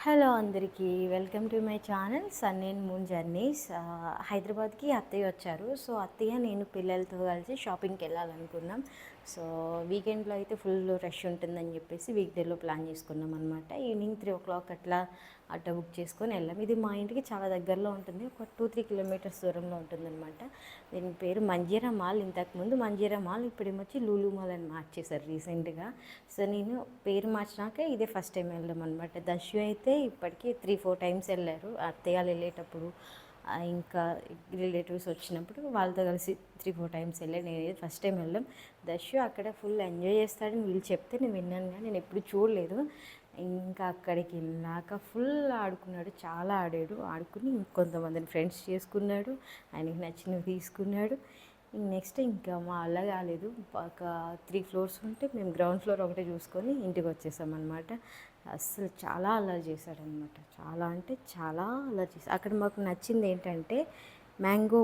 Hello అందరికీ welcome to my channel sun and moon journeys. హైదరాబాద్కి అత్తయ్య వచ్చారు. సో అత్తయ్య నేను పిల్లలతో కలిసి షాపింగ్కి వెళ్ళాలనుకున్నాం. సో వీకెండ్లో అయితే ఫుల్ రష్ ఉంటుందని చెప్పేసి వీక్డేలో ప్లాన్ చేసుకున్నాం అనమాట. ఈవినింగ్ 3 o'clock అట్లా ఆటో బుక్ చేసుకొని వెళ్ళాం. ఇది మా ఇంటికి చాలా దగ్గరలో ఉంటుంది, ఒక 2-3 కిలోమీటర్స్ దూరంలో ఉంటుందన్నమాట. దీని పేరు మంజీరా మాల్. ఇంతకుముందు మంజీరా మాల్, ఇప్పుడేమొచ్చి లూలు మాల్ అని మార్చేశారు రీసెంట్గా. సో నేను పేరు మార్చినాక ఇదే ఫస్ట్ టైం వెళ్ళాం అనమాట. దర్శు అయితే ఇప్పటికీ 3-4 టైమ్స్ వెళ్ళారు. అత్తయ్యలు వెళ్ళేటప్పుడు ఇంకా రిలేటివ్స్ వచ్చినప్పుడు వాళ్ళతో కలిసి 3-4 టైమ్స్ వెళ్ళాను. నేను ఫస్ట్ టైం వెళ్ళాం. దర్శు అక్కడ ఫుల్ ఎంజాయ్ చేస్తాడని వీళ్ళు చెప్తే నేను విన్నాను, కానీ నేను ఎప్పుడు చూడలేదు. ఇంకా అక్కడికి వెళ్ళాక ఫుల్ ఆడుకున్నాడు, చాలా ఆడుకుని ఇంకొంతమందిని ఫ్రెండ్స్ చేసుకున్నాడు, ఆయనకి నచ్చినవి తీసుకున్నాడు. నెక్స్ట్ ఇంకా మా వల్ల కాలేదు, ఒక 3 floors ఉంటే మేము గ్రౌండ్ ఫ్లోర్ ఒకటే చూసుకొని ఇంటికి వచ్చేసామన్నమాట. అస్సలు చాలా అల్లరి చేశాడనమాట, చాలా అంటే చాలా అల్లరి చేశాడు. అక్కడ మాకు నచ్చింది ఏంటంటే మ్యాంగో